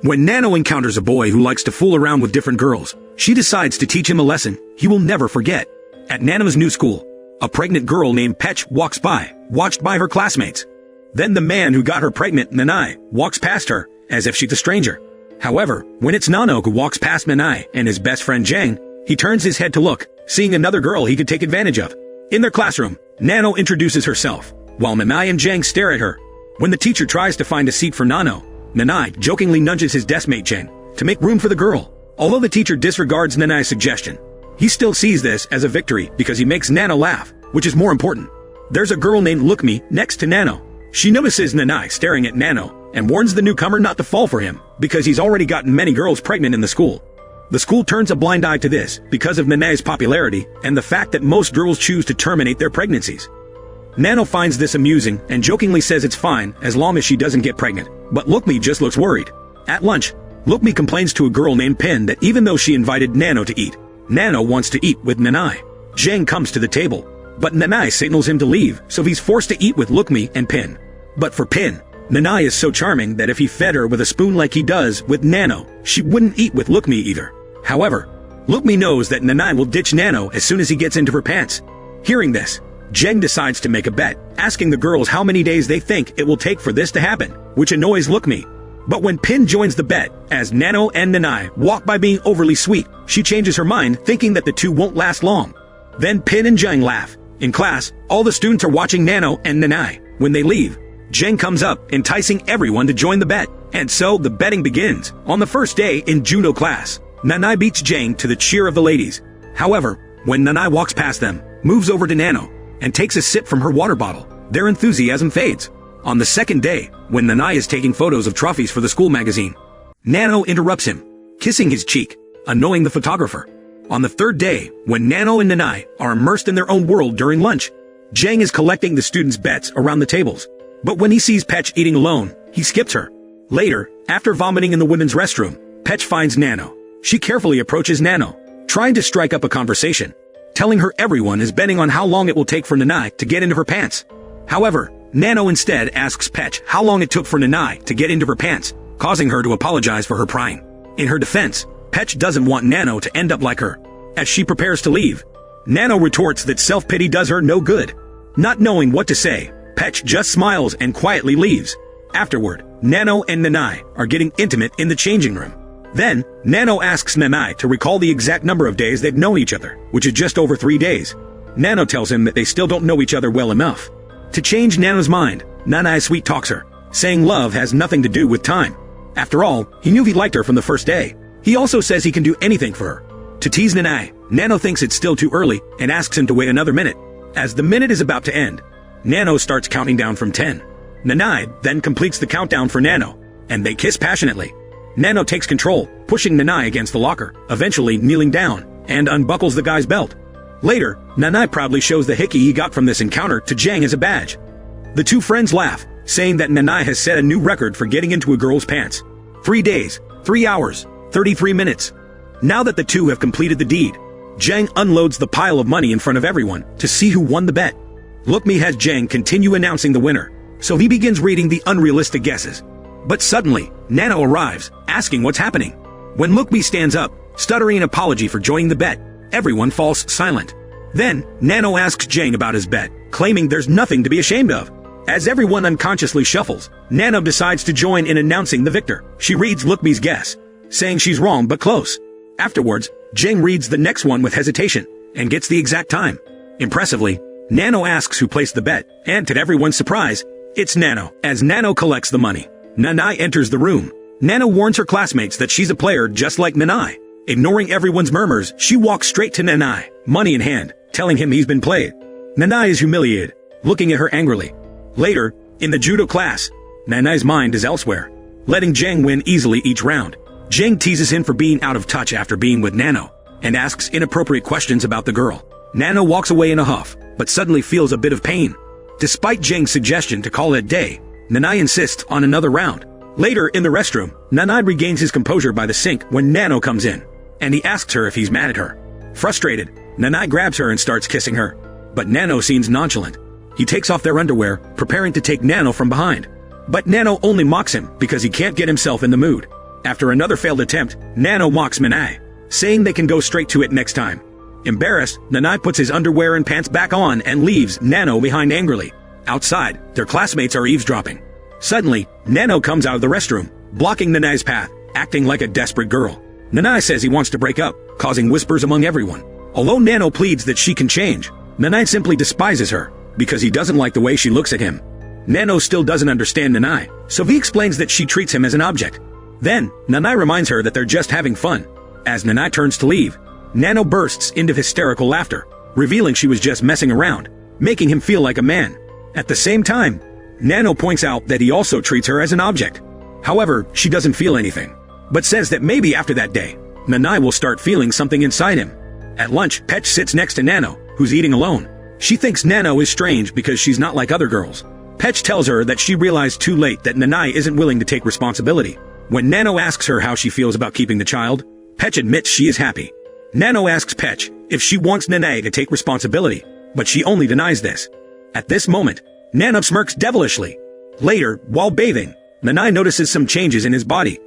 When Nano encounters a boy who likes to fool around with different girls, she decides to teach him a lesson he will never forget. At Nano's new school, a pregnant girl named Petch walks by, watched by her classmates. Then the man who got her pregnant, Nanai, walks past her, as if she's a stranger. However, when it's Nano who walks past Nanai and his best friend Jang, he turns his head to look, seeing another girl he could take advantage of. In their classroom, Nano introduces herself, while Nanai and Jang stare at her. When the teacher tries to find a seat for Nano, Nanai jokingly nudges his deskmate Jang to make room for the girl. Although the teacher disregards Nanai's suggestion, he still sees this as a victory because he makes Nano laugh, which is more important. There's a girl named Lookme next to Nano. She notices Nanai staring at Nano and warns the newcomer not to fall for him because he's already gotten many girls pregnant in the school. The school turns a blind eye to this because of Nanai's popularity and the fact that most girls choose to terminate their pregnancies. Nano finds this amusing and jokingly says it's fine as long as she doesn't get pregnant, but Lookme just looks worried. At lunch, Lookme complains to a girl named Pin that even though she invited Nano to eat, Nano wants to eat with Nanai. Jang comes to the table, but Nanai signals him to leave, so he's forced to eat with Lookme and Pin. But for Pin, Nanai is so charming that if he fed her with a spoon like he does with Nano, she wouldn't eat with Lookme either. However, Lookme knows that Nanai will ditch Nano as soon as he gets into her pants. Hearing this, Jang decides to make a bet, asking the girls how many days they think it will take for this to happen, which annoys Lookme. But when Pin joins the bet, as Nano and Nanai walk by being overly sweet, she changes her mind, thinking that the two won't last long. Then Pin and Jang laugh. In class, all the students are watching Nano and Nanai. When they leave, Jang comes up, enticing everyone to join the bet. And so the betting begins. On the first day in judo class, Nanai beats Jang to the cheer of the ladies. However, when Nanai walks past them, moves over to Nano, and takes a sip from her water bottle, their enthusiasm fades. On the second day, when Nanai is taking photos of trophies for the school magazine, Nano interrupts him, kissing his cheek, annoying the photographer. On the third day, when Nano and Nanai are immersed in their own world during lunch, Jang is collecting the students' bets around the tables. But when he sees Petch eating alone, he skips her. Later, after vomiting in the women's restroom, Petch finds Nano. She carefully approaches Nano, trying to strike up a conversation, telling her everyone is betting on how long it will take for Nanai to get into her pants. However, Nano instead asks Petch how long it took for Nanai to get into her pants, causing her to apologize for her prying. In her defense, Petch doesn't want Nano to end up like her. As she prepares to leave, Nano retorts that self-pity does her no good. Not knowing what to say, Petch just smiles and quietly leaves. Afterward, Nano and Nanai are getting intimate in the changing room. Then, Nano asks Nanai to recall the exact number of days they've known each other, which is just over 3 days. Nano tells him that they still don't know each other well enough. To change Nano's mind, Nanai sweet-talks her, saying love has nothing to do with time. After all, he knew he liked her from the first day. He also says he can do anything for her. To tease Nanai, Nano thinks it's still too early and asks him to wait another minute. As the minute is about to end, Nano starts counting down from 10. Nanai then completes the countdown for Nano, and they kiss passionately. Nano takes control, pushing Nanai against the locker, eventually kneeling down, and unbuckles the guy's belt. Later, Nanai proudly shows the hickey he got from this encounter to Jang as a badge. The two friends laugh, saying that Nanai has set a new record for getting into a girl's pants. 3 days, 3 hours, 33 minutes. Now that the two have completed the deed, Jang unloads the pile of money in front of everyone to see who won the bet. Lookme has Jang continue announcing the winner, so he begins reading the unrealistic guesses. But suddenly, Nano arrives, asking what's happening. When Lookme stands up, stuttering an apology for joining the bet, everyone falls silent. Then, Nano asks Jang about his bet, claiming there's nothing to be ashamed of. As everyone unconsciously shuffles, Nano decides to join in announcing the victor. She reads Lookme's guess, saying she's wrong but close. Afterwards, Jang reads the next one with hesitation, and gets the exact time. Impressively, Nano asks who placed the bet, and to everyone's surprise, it's Nano. As Nano collects the money, Nanai enters the room. Nano warns her classmates that she's a player just like Nanai. Ignoring everyone's murmurs, she walks straight to Nanai, money in hand, telling him he's been played. Nanai is humiliated, looking at her angrily. Later, in the judo class, Nanai's mind is elsewhere, letting Jang win easily each round. Jang teases him for being out of touch after being with Nano, and asks inappropriate questions about the girl. Nano walks away in a huff, but suddenly feels a bit of pain. Despite Jang's suggestion to call it a day, Nanai insists on another round. Later, in the restroom, Nanai regains his composure by the sink when Nano comes in, and he asks her if he's mad at her. Frustrated, Nanai grabs her and starts kissing her, but Nano seems nonchalant. He takes off their underwear, preparing to take Nano from behind. But Nano only mocks him because he can't get himself in the mood. After another failed attempt, Nano mocks Nanai, saying they can go straight to it next time. Embarrassed, Nanai puts his underwear and pants back on and leaves Nano behind angrily. Outside, their classmates are eavesdropping. Suddenly, Nano comes out of the restroom, blocking Nanai's path, acting like a desperate girl. Nanai says he wants to break up, causing whispers among everyone. Although Nano pleads that she can change, Nanai simply despises her, because he doesn't like the way she looks at him. Nano still doesn't understand Nanai, so he explains that she treats him as an object. Then, Nanai reminds her that they're just having fun. As Nanai turns to leave, Nano bursts into hysterical laughter, revealing she was just messing around, making him feel like a man. At the same time, Nano points out that he also treats her as an object. However, she doesn't feel anything, but says that maybe after that day, Nanai will start feeling something inside him. At lunch, Petch sits next to Nano, who's eating alone. She thinks Nano is strange because she's not like other girls. Petch tells her that she realized too late that Nanai isn't willing to take responsibility. When Nano asks her how she feels about keeping the child, Petch admits she is happy. Nano asks Petch if she wants Nanai to take responsibility, but she only denies this. At this moment, Nano smirks devilishly. Later, while bathing, Nanai notices some changes in his body.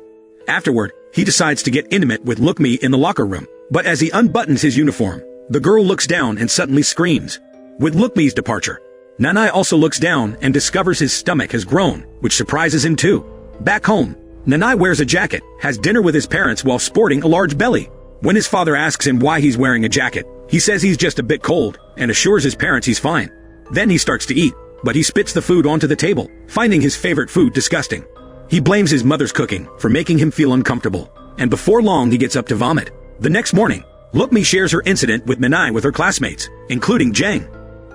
Afterward, he decides to get intimate with Lookme in the locker room, but as he unbuttons his uniform, the girl looks down and suddenly screams. With Lookme's departure, Nanai also looks down and discovers his stomach has grown, which surprises him too. Back home, Nanai wears a jacket, has dinner with his parents while sporting a large belly. When his father asks him why he's wearing a jacket, he says he's just a bit cold and assures his parents he's fine. Then he starts to eat, but he spits the food onto the table, finding his favorite food disgusting. He blames his mother's cooking for making him feel uncomfortable, and before long he gets up to vomit. The next morning, Lookme shares her incident with Nanai with her classmates, including Jang.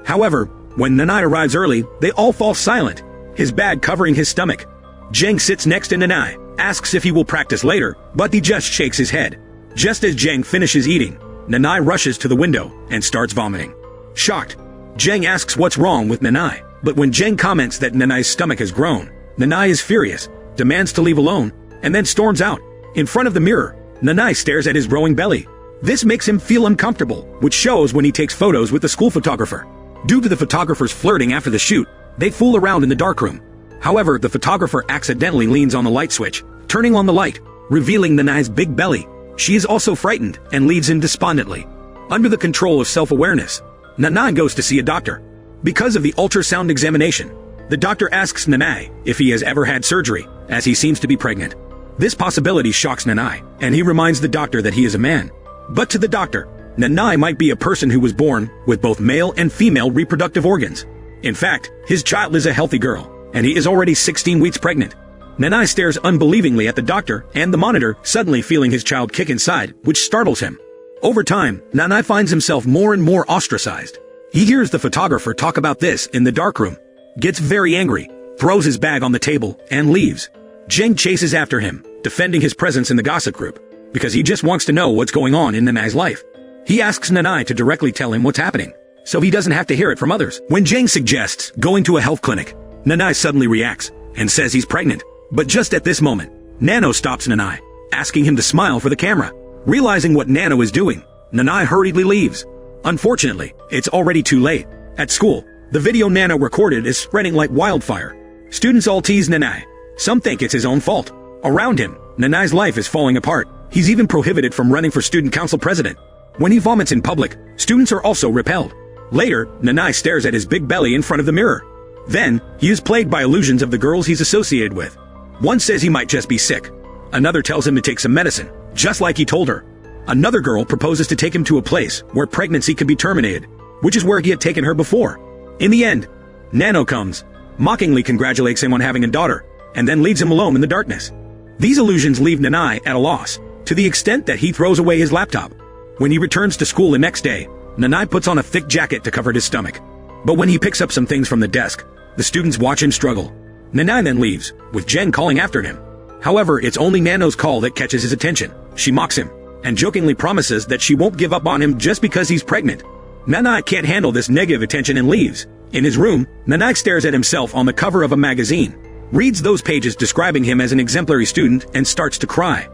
However, when Nanai arrives early, they all fall silent, his bag covering his stomach. Jang sits next to Nanai, asks if he will practice later, but he just shakes his head. Just as Jang finishes eating, Nanai rushes to the window and starts vomiting. Shocked, Jang asks what's wrong with Nanai, but when Jang comments that Nanai's stomach has grown, Nanai is furious, demands to leave alone, and then storms out. In front of the mirror, Nanai stares at his growing belly. This makes him feel uncomfortable, which shows when he takes photos with the school photographer. Due to the photographer's flirting after the shoot, they fool around in the darkroom. However, the photographer accidentally leans on the light switch, turning on the light, revealing Nanai's big belly. She is also frightened and leaves him despondently. Under the control of self-awareness, Nanai goes to see a doctor. Because of the ultrasound examination, the doctor asks Nanai if he has ever had surgery, as he seems to be pregnant. This possibility shocks Nanai, and he reminds the doctor that he is a man. But to the doctor, Nanai might be a person who was born with both male and female reproductive organs. In fact, his child is a healthy girl, and he is already 16 weeks pregnant. Nanai stares unbelievingly at the doctor and the monitor, suddenly feeling his child kick inside, which startles him. Over time, Nanai finds himself more and more ostracized. He hears the photographer talk about this in the darkroom, gets very angry, throws his bag on the table, and leaves. Jang chases after him, defending his presence in the gossip group, because he just wants to know what's going on in Nanai's life. He asks Nanai to directly tell him what's happening, so he doesn't have to hear it from others. When Jang suggests going to a health clinic, Nanai suddenly reacts and says he's pregnant. But just at this moment, Nano stops Nanai, asking him to smile for the camera. Realizing what Nano is doing, Nanai hurriedly leaves. Unfortunately, it's already too late. At school, the video Nano recorded is spreading like wildfire. Students all tease Nanai. Some think it's his own fault. Around him, Nanai's life is falling apart. He's even prohibited from running for student council president. When he vomits in public, students are also repelled. Later, Nanai stares at his big belly in front of the mirror. Then, he is plagued by illusions of the girls he's associated with. One says he might just be sick. Another tells him to take some medicine, just like he told her. Another girl proposes to take him to a place where pregnancy can be terminated, which is where he had taken her before. In the end, Nano comes, mockingly congratulates him on having a daughter, and then leaves him alone in the darkness. These illusions leave Nanai at a loss, to the extent that he throws away his laptop. When he returns to school the next day, Nanai puts on a thick jacket to cover his stomach. But when he picks up some things from the desk, the students watch him struggle. Nanai then leaves, with Jen calling after him. However, it's only Nano's call that catches his attention. She mocks him, and jokingly promises that she won't give up on him just because he's pregnant. Nanai can't handle this negative attention and leaves. In his room, Nanai stares at himself on the cover of a magazine, reads those pages describing him as an exemplary student, and starts to cry.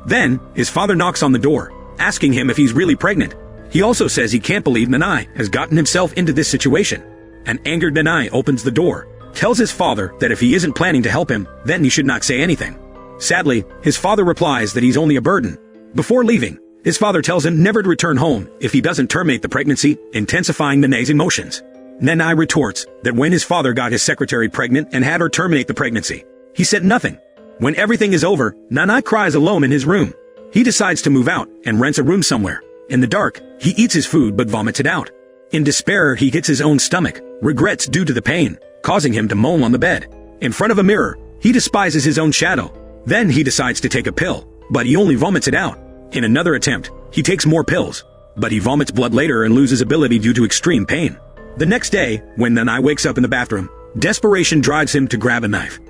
Then, his father knocks on the door, asking him if he's really pregnant. He also says he can't believe Nanai has gotten himself into this situation. An angered Nanai opens the door, tells his father that if he isn't planning to help him, then he should not say anything. Sadly, his father replies that he's only a burden. Before leaving, his father tells him never to return home if he doesn't terminate the pregnancy, intensifying Nanae's emotions. Nanae retorts that when his father got his secretary pregnant and had her terminate the pregnancy, he said nothing. When everything is over, Nanae cries alone in his room. He decides to move out and rents a room somewhere. In the dark, he eats his food but vomits it out. In despair, he hits his own stomach, regrets due to the pain, causing him to moan on the bed. In front of a mirror, he despises his own shadow. Then he decides to take a pill, but he only vomits it out. In another attempt, he takes more pills, but he vomits blood later and loses ability due to extreme pain. The next day, when Nanae wakes up in the bathroom, desperation drives him to grab a knife.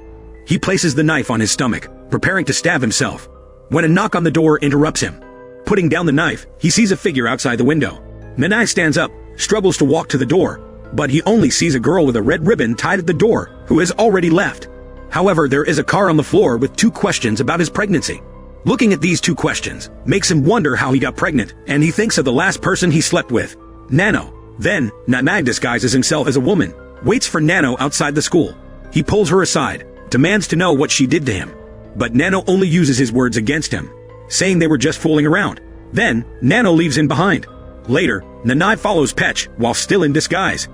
He places the knife on his stomach, preparing to stab himself, when a knock on the door interrupts him. Putting down the knife, he sees a figure outside the window. Nanae stands up, struggles to walk to the door, but he only sees a girl with a red ribbon tied at the door, who has already left. However, there is a car on the floor with 2 questions about his pregnancy. Looking at these 2 questions makes him wonder how he got pregnant, and he thinks of the last person he slept with, Nano. Then, Nanae disguises himself as a woman, waits for Nano outside the school. He pulls her aside, demands to know what she did to him. But Nano only uses his words against him, saying they were just fooling around. Then, Nano leaves him behind. Later, Nanae follows Petch while still in disguise.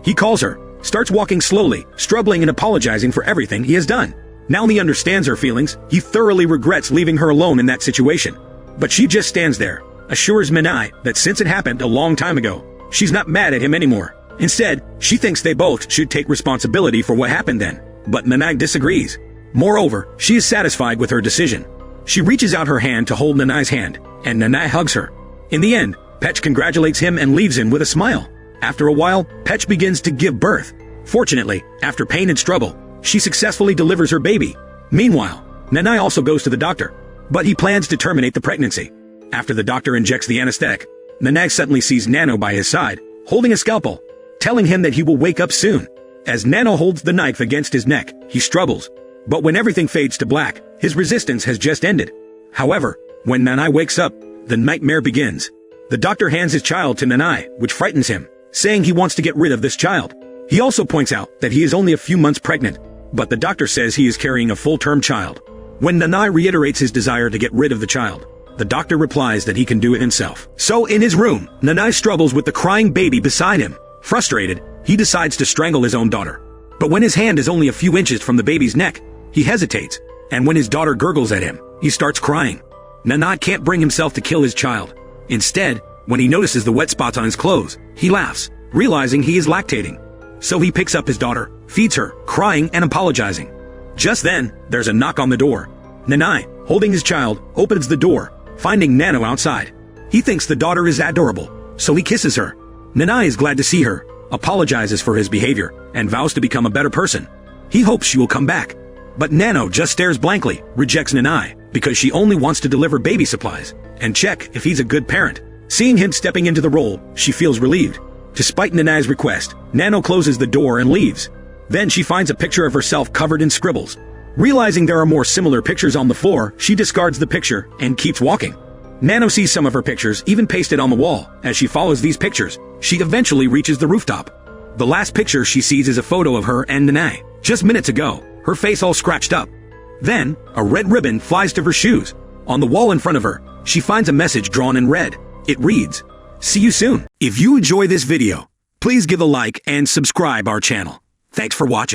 He calls her, starts walking slowly, struggling and apologizing for everything he has done. Now he understands her feelings, he thoroughly regrets leaving her alone in that situation. But she just stands there, assures Nanae that since it happened a long time ago, she's not mad at him anymore. Instead, she thinks they both should take responsibility for what happened then. But Nanae disagrees. Moreover, she is satisfied with her decision. She reaches out her hand to hold Nanae's hand, and Nanae hugs her. In the end, Petch congratulates him and leaves him with a smile. After a while, Petch begins to give birth. Fortunately, after pain and struggle, she successfully delivers her baby. Meanwhile, Nanae also goes to the doctor, but he plans to terminate the pregnancy. After the doctor injects the anesthetic, Nanae suddenly sees Nano by his side, holding a scalpel, telling him that he will wake up soon. As Nano holds the knife against his neck, he struggles. But when everything fades to black, his resistance has just ended. However, when Nanae wakes up, the nightmare begins. The doctor hands his child to Nanae, which frightens him, saying he wants to get rid of this child. He also points out that he is only a few months pregnant, but the doctor says he is carrying a full-term child. When Nanae reiterates his desire to get rid of the child, the doctor replies that he can do it himself. So in his room, Nanae struggles with the crying baby beside him. Frustrated, he decides to strangle his own daughter. But when his hand is only a few inches from the baby's neck, he hesitates, and when his daughter gurgles at him, he starts crying. Nanae can't bring himself to kill his child. Instead, when he notices the wet spots on his clothes, he laughs, realizing he is lactating. So he picks up his daughter, feeds her, crying and apologizing. Just then, there's a knock on the door. Nanae, holding his child, opens the door, finding Nano outside. He thinks the daughter is adorable, so he kisses her. Nanae is glad to see her, apologizes for his behavior, and vows to become a better person. He hopes she will come back. But Nano just stares blankly, rejects Nanae, because she only wants to deliver baby supplies, and check if he's a good parent. Seeing him stepping into the role, she feels relieved. Despite Nanae's request, Nano closes the door and leaves. Then she finds a picture of herself covered in scribbles. Realizing there are more similar pictures on the floor, she discards the picture and keeps walking. Nano sees some of her pictures even pasted on the wall. As she follows these pictures, she eventually reaches the rooftop. The last picture she sees is a photo of her and Nanae, just minutes ago, her face all scratched up. Then, a red ribbon flies to her shoes. On the wall in front of her, she finds a message drawn in red. It reads, "See you soon." If you enjoy this video, please give a like and subscribe our channel. Thanks for watching.